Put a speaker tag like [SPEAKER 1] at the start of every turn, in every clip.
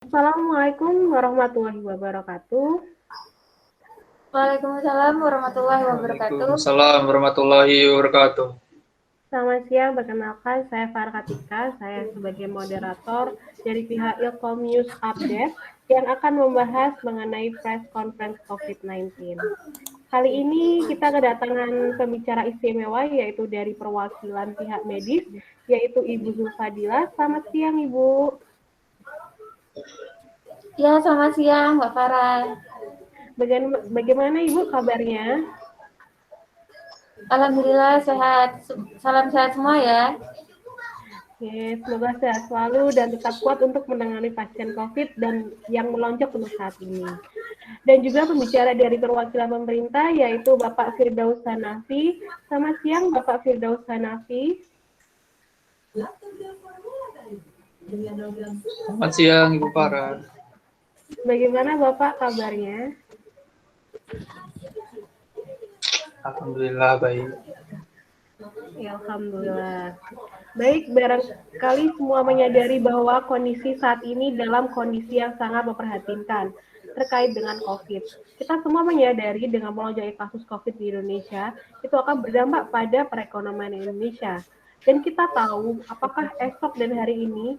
[SPEAKER 1] Assalamualaikum warahmatullahi wabarakatuh.
[SPEAKER 2] Waalaikumsalam warahmatullahi wabarakatuh.
[SPEAKER 3] Waalaikumsalam warahmatullahi wabarakatuh.
[SPEAKER 1] Selamat siang, perkenalkan saya Farah Katika, saya sebagai moderator dari pihak Ilkom News Update yang akan membahas mengenai press conference COVID-19. Kali ini kita kedatangan pembicara istimewa yaitu dari perwakilan pihak medis, yaitu Ibu Zulfadila. Selamat siang, Ibu.
[SPEAKER 2] Ya, selamat siang Mbak Farah.
[SPEAKER 1] Bagaimana Ibu kabarnya?
[SPEAKER 2] Alhamdulillah sehat. Salam sehat semua ya.
[SPEAKER 1] Oke, semoga sehat selalu dan tetap kuat untuk menangani pasien COVID dan yang melonjak untuk saat ini. Dan juga pembicara dari perwakilan pemerintah yaitu Bapak Firdaus Hanafi. Selamat siang Bapak Firdaus Hanafi.
[SPEAKER 3] Selamat siang Ibu Farah.
[SPEAKER 1] Bagaimana Bapak kabarnya?
[SPEAKER 3] Alhamdulillah baik.
[SPEAKER 1] Ya, alhamdulillah. Baik, barangkali semua menyadari bahwa kondisi saat ini dalam kondisi yang sangat memprihatinkan terkait dengan COVID. Kita semua menyadari dengan melonjaknya kasus COVID di Indonesia, itu akan berdampak pada perekonomian Indonesia. Dan kita tahu apakah esok dan hari ini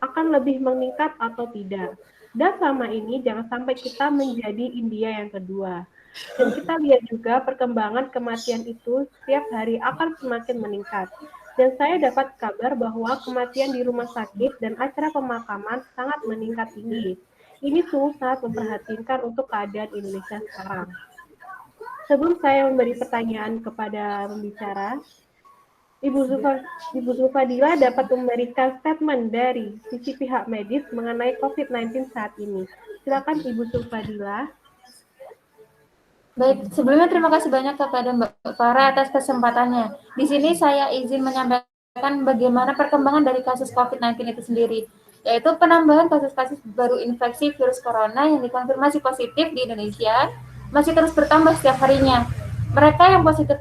[SPEAKER 1] akan lebih meningkat atau tidak. Dan selama ini jangan sampai kita menjadi India yang kedua. Dan kita lihat juga perkembangan kematian itu setiap hari akan semakin meningkat. Dan saya dapat kabar bahwa kematian di rumah sakit dan acara pemakaman sangat meningkat tinggi. Ini sungguh sangat memprihatinkan untuk keadaan Indonesia sekarang. Sebelum saya memberi pertanyaan kepada pembicara, Ibu Zulfadila dapat memberikan statement dari sisi pihak medis mengenai COVID-19 saat ini. Silakan Ibu Zulfadila.
[SPEAKER 2] Baik, sebelumnya terima kasih banyak kepada Mbak Farah atas kesempatannya. Di sini saya izin menyampaikan bagaimana perkembangan dari kasus COVID-19 itu sendiri, yaitu penambahan kasus-kasus baru infeksi virus corona yang dikonfirmasi positif di Indonesia masih terus bertambah setiap harinya. Mereka yang positif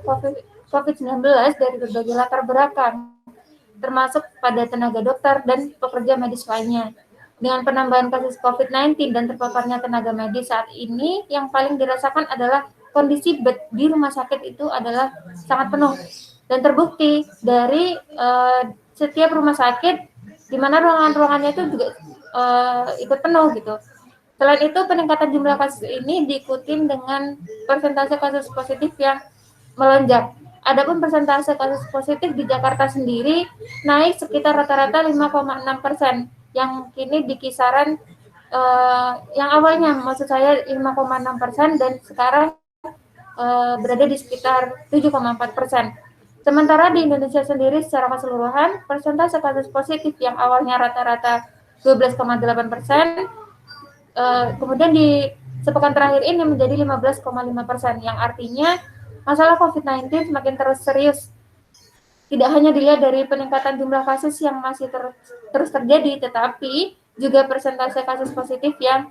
[SPEAKER 2] COVID-19 dari berbagai latar belakang, termasuk pada tenaga dokter dan pekerja medis lainnya. Dengan penambahan kasus COVID-19 dan terpaparnya tenaga medis saat ini, yang paling dirasakan adalah kondisi bed di rumah sakit itu adalah sangat penuh. Dan terbukti dari setiap rumah sakit, di mana ruangan-ruangannya itu juga ikut penuh gitu. Selain itu, peningkatan jumlah kasus ini diikuti dengan persentase kasus positif yang melonjak. Adapun persentase kasus positif di Jakarta sendiri naik sekitar rata-rata 5,6%, yang kini di kisaran yang awalnya maksud saya 5,6% dan sekarang berada di sekitar 7,4%. Sementara di Indonesia sendiri secara keseluruhan, persentase kasus positif yang awalnya rata-rata 12,8%, kemudian di sepekan terakhir ini menjadi 15,5%, yang artinya masalah COVID-19 semakin terus serius. Tidak hanya dilihat dari peningkatan jumlah kasus yang masih terus terjadi, tetapi juga persentase kasus positif yang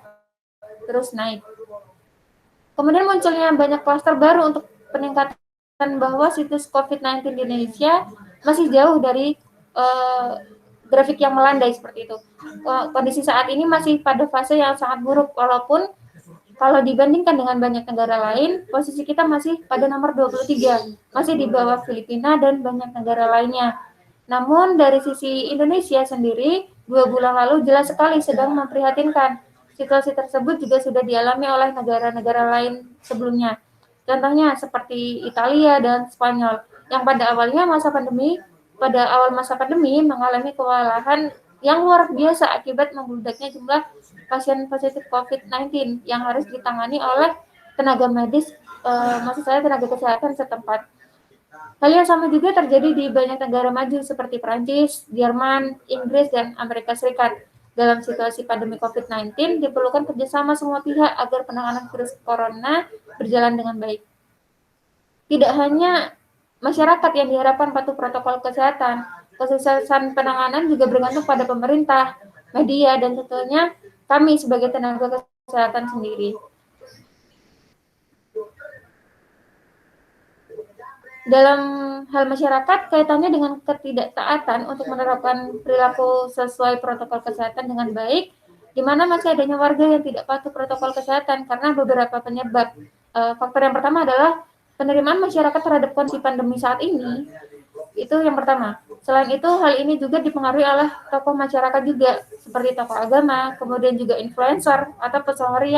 [SPEAKER 2] terus naik. Kemudian munculnya banyak klaster baru untuk peningkatan bahwa situs COVID-19 di Indonesia masih jauh dari grafik yang melandai seperti itu. Kondisi saat ini masih pada fase yang sangat buruk, walaupun kalau dibandingkan dengan banyak negara lain, posisi kita masih pada nomor 23, masih di bawah Filipina dan banyak negara lainnya. Namun dari sisi Indonesia sendiri, 2 bulan lalu jelas sekali sedang memprihatinkan. Situasi tersebut juga sudah dialami oleh negara-negara lain sebelumnya. Contohnya seperti Italia dan Spanyol, yang pada awal masa pandemi mengalami kewalahan yang luar biasa akibat membludaknya jumlah pasien positif COVID-19 yang harus ditangani oleh tenaga medis, maksud saya tenaga kesehatan setempat. Hal yang sama juga terjadi di banyak negara maju seperti Perancis, Jerman, Inggris, dan Amerika Serikat. Dalam situasi pandemi COVID-19, diperlukan kerjasama semua pihak agar penanganan virus corona berjalan dengan baik. Tidak hanya masyarakat yang diharapkan patuh protokol kesehatan, kesuksesan penanganan juga bergantung pada pemerintah, media, dan tentunya kami sebagai tenaga kesehatan sendiri. Dalam hal masyarakat, kaitannya dengan ketidaktaatan untuk menerapkan perilaku sesuai protokol kesehatan dengan baik, di mana masih adanya warga yang tidak patuh protokol kesehatan karena beberapa penyebab. Faktor yang pertama adalah penerimaan masyarakat terhadap kondisi pandemi saat ini. Itu yang pertama. Selain itu, hal ini juga dipengaruhi oleh tokoh masyarakat juga, seperti tokoh agama, kemudian juga influencer atau pesohori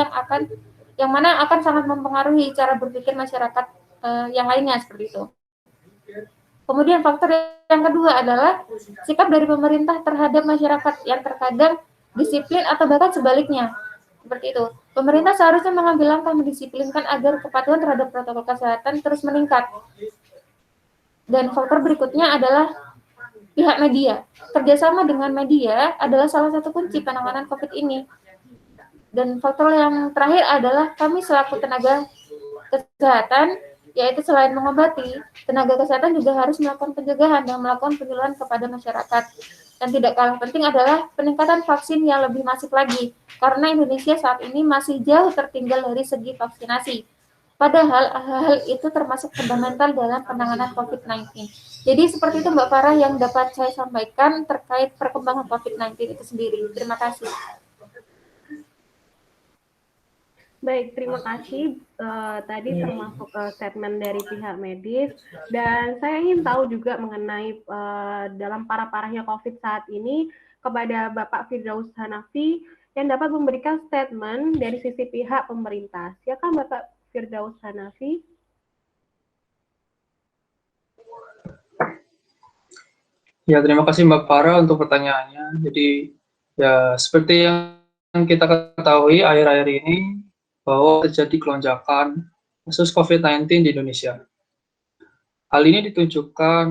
[SPEAKER 2] yang mana akan sangat mempengaruhi cara berpikir masyarakat yang lainnya seperti itu. Kemudian faktor yang kedua adalah sikap dari pemerintah terhadap masyarakat yang terkadang disiplin atau bahkan sebaliknya. Seperti itu. Pemerintah seharusnya mengambil langkah mendisiplinkan agar kepatuhan terhadap protokol kesehatan terus meningkat. Dan faktor berikutnya adalah pihak media. Kerjasama dengan media adalah salah satu kunci penanganan COVID ini. Dan faktor yang terakhir adalah kami selaku tenaga kesehatan, yaitu selain mengobati, tenaga kesehatan juga harus melakukan pencegahan dan melakukan penyuluhan kepada masyarakat. Dan tidak kalah penting adalah peningkatan vaksin yang lebih masif lagi, karena Indonesia saat ini masih jauh tertinggal dari segi vaksinasi. Padahal hal itu termasuk fundamental dalam penanganan COVID-19. Jadi seperti itu Mbak Farah yang dapat saya sampaikan terkait perkembangan COVID-19 itu sendiri. Terima kasih.
[SPEAKER 1] Baik, terima kasih. Tadi termasuk statement dari pihak medis, dan saya ingin tahu juga mengenai dalam parah-parahnya COVID saat ini kepada Bapak Firdaus Hanafi yang dapat memberikan statement dari sisi pihak pemerintah. Silakan Bapak Firdaus Hanafi.
[SPEAKER 3] Ya, terima kasih Mbak Farah untuk pertanyaannya. Jadi, ya seperti yang kita ketahui akhir-akhir ini, bahwa terjadi kelonjakan kasus COVID-19 di Indonesia. Hal ini ditunjukkan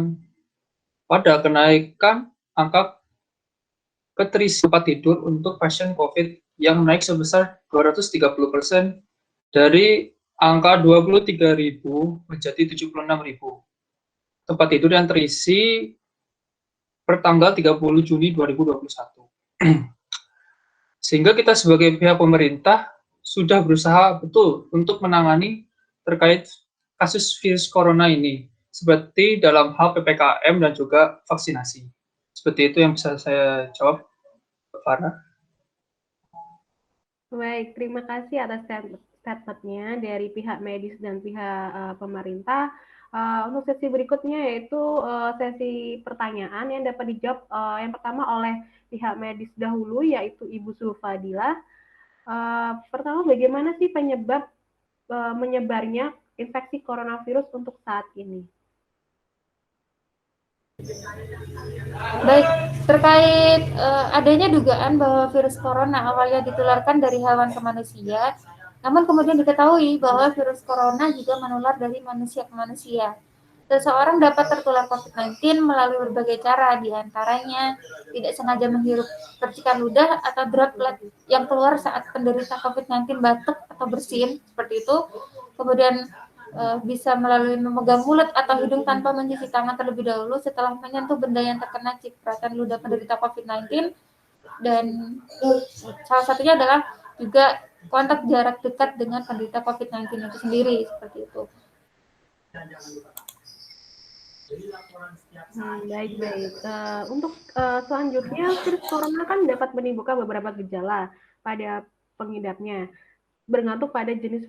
[SPEAKER 3] pada kenaikan angka keterisian tempat tidur untuk pasien COVID yang naik sebesar 230% dari angka 23.000 menjadi 76.000 tempat tidur yang terisi per tanggal 30 Juni 2021. Sehingga kita sebagai pihak pemerintah sudah berusaha betul untuk menangani terkait kasus virus corona ini, seperti dalam hal PPKM dan juga vaksinasi. Seperti itu yang bisa saya jawab, Farah.
[SPEAKER 1] Baik, terima kasih atas statementnya dari pihak medis dan pihak pemerintah. Untuk sesi berikutnya yaitu sesi pertanyaan yang dapat dijawab yang pertama oleh pihak medis dahulu, yaitu Ibu Zulfadilah. Pertama, bagaimana sih penyebab menyebarnya infeksi coronavirus untuk saat ini?
[SPEAKER 2] Baik, terkait adanya dugaan bahwa virus corona awalnya ditularkan dari hewan ke manusia, namun kemudian diketahui bahwa virus corona juga menular dari manusia ke manusia. Seseorang dapat tertular COVID-19 melalui berbagai cara, diantaranya tidak sengaja menghirup percikan ludah atau droplet yang keluar saat penderita COVID-19 batuk atau bersin, seperti itu. Kemudian bisa melalui memegang mulut atau hidung tanpa mencuci tangan terlebih dahulu setelah menyentuh benda yang terkena cipratan ludah penderita COVID-19. Dan salah satunya adalah juga kontak jarak dekat dengan penderita COVID-19 itu sendiri, seperti itu.
[SPEAKER 1] Baik. Untuk selanjutnya, virus corona kan dapat menimbulkan beberapa gejala pada pengidapnya, bergantung pada jenis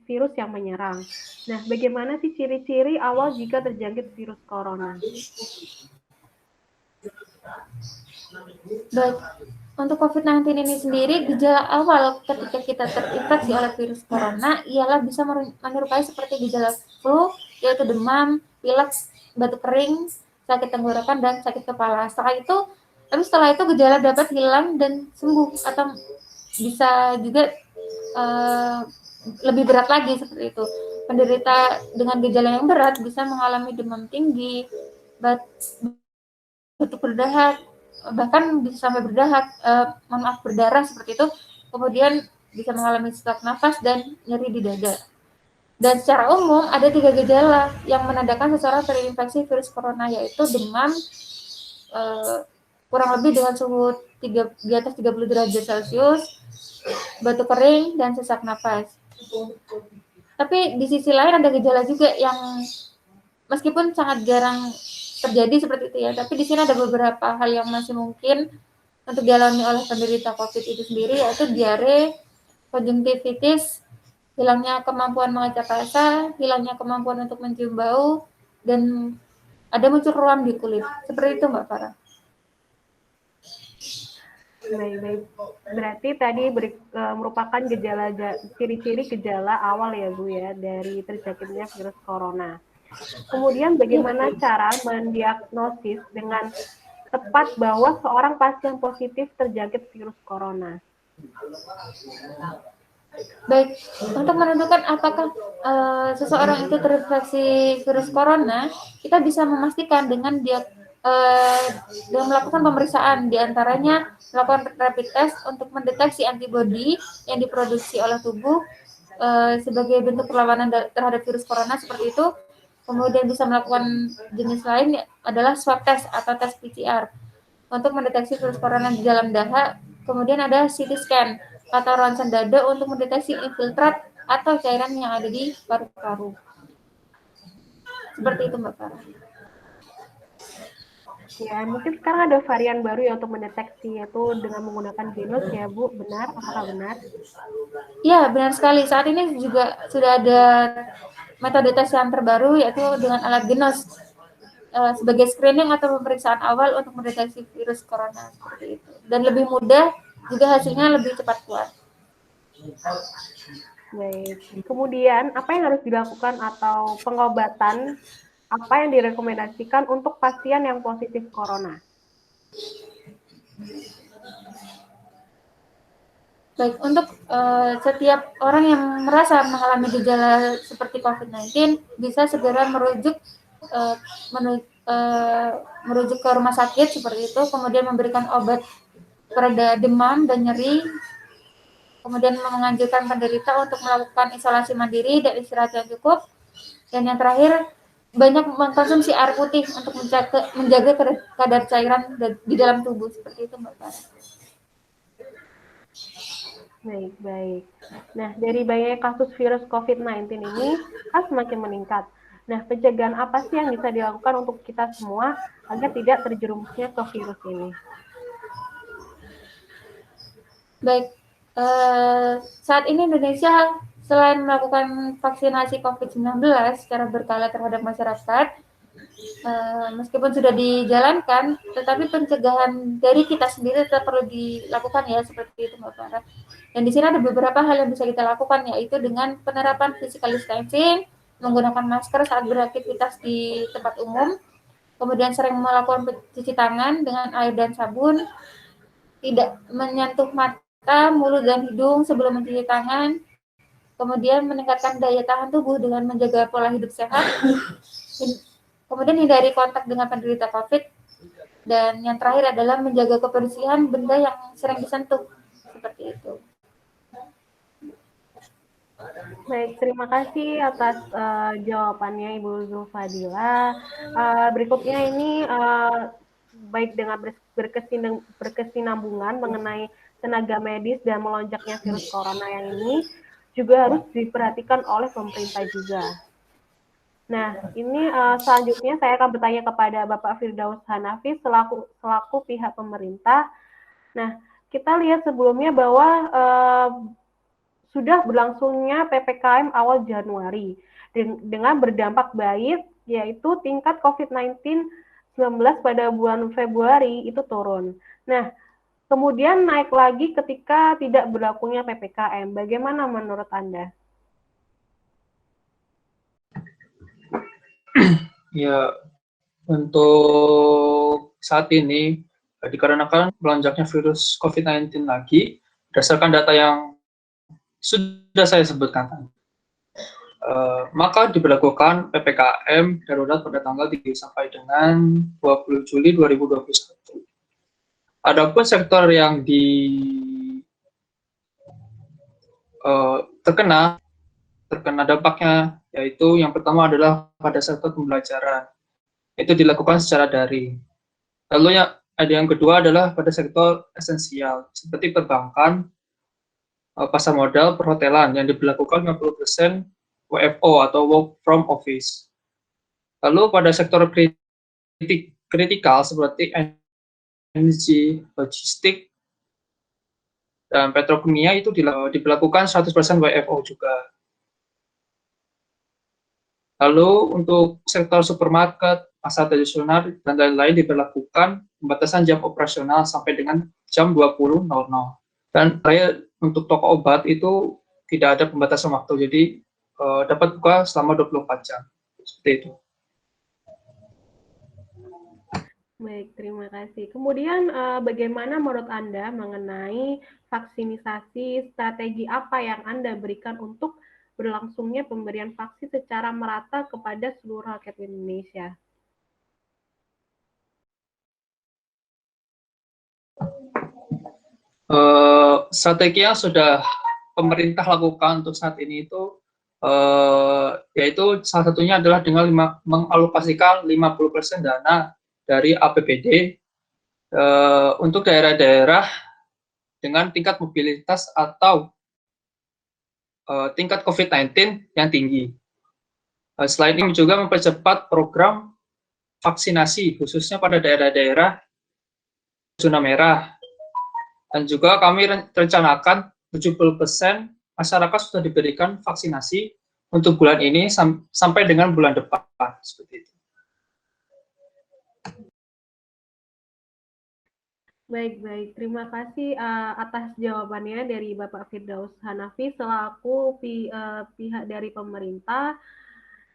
[SPEAKER 1] virus yang menyerang. Nah, bagaimana sih ciri-ciri awal jika terjangkit virus corona?
[SPEAKER 2] Baik, untuk COVID-19 ini sendiri, gejala awal ketika kita terinfeksi oleh virus corona ialah bisa menyerupai seperti gejala flu, yaitu demam, pilek, batuk kering, sakit tenggorokan, dan sakit kepala. Setelah itu gejala dapat hilang dan sembuh, atau bisa juga lebih berat lagi seperti itu. Penderita dengan gejala yang berat bisa mengalami demam tinggi, batuk berdahak, bahkan bisa sampai berdarah seperti itu. Kemudian bisa mengalami sesak nafas dan nyeri di dada. Dan secara umum ada 3 gejala yang menandakan seseorang terinfeksi virus corona, yaitu demam kurang lebih dengan suhu di atas 30 derajat Celcius, batuk kering, dan sesak nafas. Tapi di sisi lain ada gejala juga yang meskipun sangat jarang terjadi seperti itu ya, tapi di sini ada beberapa hal yang masih mungkin untuk dialami oleh penderita COVID itu sendiri, yaitu diare, konjungtivitis, hilangnya kemampuan mengecap rasa, hilangnya kemampuan untuk mencium bau, dan ada muncul ruam di kulit. Seperti itu, Mbak Farah.
[SPEAKER 1] Baik. Berarti tadi merupakan ciri-ciri gejala awal ya Bu ya dari terjangkitnya virus corona. Kemudian bagaimana cara mendiagnosis dengan tepat bahwa seorang pasien positif terjangkit virus corona?
[SPEAKER 2] Baik, untuk menentukan apakah seseorang itu terinfeksi virus corona, kita bisa memastikan dengan dengan melakukan pemeriksaan, diantaranya melakukan rapid test untuk mendeteksi antibodi yang diproduksi oleh tubuh sebagai bentuk perlawanan terhadap virus corona seperti itu. Kemudian bisa melakukan jenis lain adalah swab test atau tes PCR untuk mendeteksi virus corona di dalam dahak. Kemudian ada CT scan atau ronsen dada untuk mendeteksi infiltrat atau cairan yang ada di paru-paru. Seperti itu, Mbak Farah.
[SPEAKER 1] Ya, mungkin sekarang ada varian baru ya untuk mendeteksi, yaitu dengan menggunakan genus ya, Bu. Benar? Apakah benar?
[SPEAKER 2] Ya, benar sekali. Saat ini juga sudah ada metode tes yang terbaru, yaitu dengan alat genos sebagai screening atau pemeriksaan awal untuk mendeteksi virus corona seperti itu. Dan lebih mudah, juga hasilnya lebih cepat keluar.
[SPEAKER 1] Baik. Kemudian, apa yang harus dilakukan atau pengobatan apa yang direkomendasikan untuk pasien yang positif corona?
[SPEAKER 2] Baik, untuk setiap orang yang merasa mengalami gejala seperti COVID-19 bisa segera merujuk ke rumah sakit seperti itu, kemudian memberikan obat pereda demam dan nyeri, kemudian menganjurkan penderita untuk melakukan isolasi mandiri dan istirahat yang cukup, dan yang terakhir banyak mengkonsumsi air putih untuk menjaga kadar cairan di dalam tubuh seperti itu, Mbak Farah.
[SPEAKER 1] Baik. Nah, dari banyaknya kasus virus COVID-19 ini kan semakin meningkat. Nah, pencegahan apa sih yang bisa dilakukan untuk kita semua agar tidak terjerumusnya ke virus ini?
[SPEAKER 2] Baik, saat ini Indonesia selain melakukan vaksinasi COVID-19 secara berkala terhadap masyarakat, meskipun sudah dijalankan, tetapi pencegahan dari kita sendiri tetap perlu dilakukan ya, seperti itu Mbak Farah. Dan di sini ada beberapa hal yang bisa kita lakukan, yaitu dengan penerapan physical distancing, menggunakan masker saat beraktivitas di tempat umum, kemudian sering melakukan cuci tangan dengan air dan sabun, tidak menyentuh mata, mulut, dan hidung sebelum mencuci tangan, kemudian meningkatkan daya tahan tubuh dengan menjaga pola hidup sehat, kemudian hindari kontak dengan penderita COVID, dan yang terakhir adalah menjaga kebersihan benda yang sering disentuh, seperti itu.
[SPEAKER 1] Baik, terima kasih atas jawabannya Ibu Zulfadila. Berikutnya ini baik dengan berkesinambungan mengenai tenaga medis dan melonjaknya virus corona yang ini juga harus diperhatikan oleh pemerintah juga. Nah, ini selanjutnya saya akan bertanya kepada Bapak Firdaus Hanafi selaku pihak pemerintah. Nah, kita lihat sebelumnya bahwa sudah berlangsungnya PPKM awal Januari dengan berdampak baik, yaitu tingkat COVID-19 pada bulan Februari itu turun. Nah, kemudian naik lagi ketika tidak berlakunya PPKM. Bagaimana menurut Anda?
[SPEAKER 3] Ya, untuk saat ini dikarenakan melonjaknya virus COVID-19 lagi, berdasarkan data yang sudah saya sebutkan tadi, maka diberlakukan PPKM darurat pada tanggal 3 sampai dengan 20 Juli 2021. Adapun sektor yang terkena dampaknya, yaitu yang pertama adalah pada sektor pembelajaran. Itu dilakukan secara daring. Lalu yang kedua adalah pada sektor esensial, seperti perbankan, pasar modal, perhotelan, yang diberlakukan 50% WFO atau work from office. Lalu pada sektor kritikal seperti energi, logistik, dan petrokimia itu diberlakukan 100% WFO juga. Lalu untuk sektor supermarket, pasar tradisional, dan lain-lain diberlakukan pembatasan jam operasional sampai dengan jam 20.00. Dan untuk toko obat itu tidak ada pembatasan waktu, jadi dapat buka selama 24 jam. Seperti itu.
[SPEAKER 1] Baik, terima kasih. Kemudian bagaimana menurut Anda mengenai vaksinisasi, strategi apa yang Anda berikan untuk berlangsungnya pemberian vaksin secara merata kepada seluruh rakyat Indonesia?
[SPEAKER 3] Strategi yang sudah pemerintah lakukan untuk saat ini itu yaitu salah satunya adalah dengan mengalokasikan 50% dana dari APBD untuk daerah-daerah dengan tingkat mobilitas atau tingkat COVID-19 yang tinggi. Selain ini juga mempercepat program vaksinasi khususnya pada daerah-daerah zona merah. Dan juga kami rencanakan 70% masyarakat sudah diberikan vaksinasi untuk bulan ini sampai dengan bulan depan, seperti itu.
[SPEAKER 1] Baik. Terima kasih atas jawabannya dari Bapak Firdaus Hanafi selaku pihak dari pemerintah.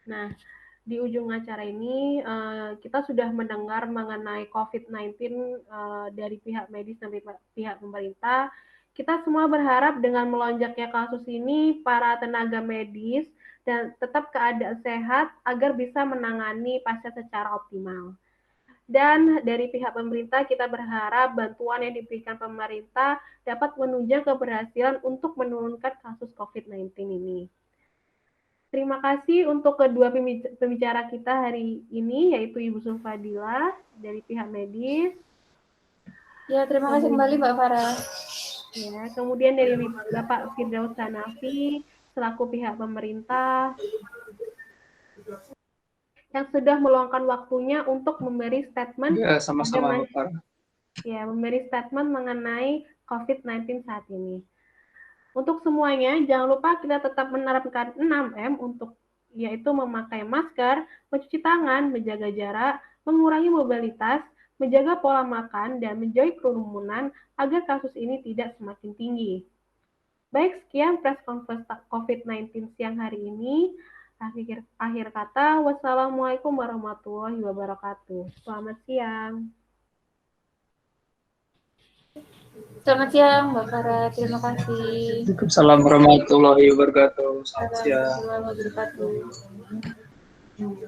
[SPEAKER 1] Nah, di ujung acara ini kita sudah mendengar mengenai COVID-19 dari pihak medis dan pihak pemerintah. Kita semua berharap dengan melonjaknya kasus ini, para tenaga medis dan tetap keadaan sehat agar bisa menangani pasien secara optimal. Dan dari pihak pemerintah kita berharap bantuan yang diberikan pemerintah dapat menunjang keberhasilan untuk menurunkan kasus COVID-19 ini. Terima kasih untuk kedua pembicara kita hari ini, yaitu Ibu Sulfadila dari pihak medis.
[SPEAKER 2] Ya, terima kasih kembali Mbak Farah.
[SPEAKER 1] Ya, kemudian dari Bapak Firdaus Hanafi selaku pihak pemerintah yang sudah meluangkan waktunya untuk memberi statement.
[SPEAKER 3] Ya, sama-sama, Bapak.
[SPEAKER 1] Ya, memberi statement mengenai COVID-19 saat ini. Untuk semuanya, jangan lupa kita tetap menerapkan 6M untuk yaitu memakai masker, mencuci tangan, menjaga jarak, mengurangi mobilitas, menjaga pola makan, dan menjauhi kerumunan agar kasus ini tidak semakin tinggi. Baik, sekian press conference COVID-19 siang hari ini. Akhir kata, wassalamualaikum warahmatullahi wabarakatuh. Selamat siang.
[SPEAKER 2] Selamat siang Mbak Farah, terima kasih.
[SPEAKER 3] Waalaikumsalam warahmatullahi wabarakatuh. Selamat siang.
[SPEAKER 2] Warahmatullahi wabarakatuh.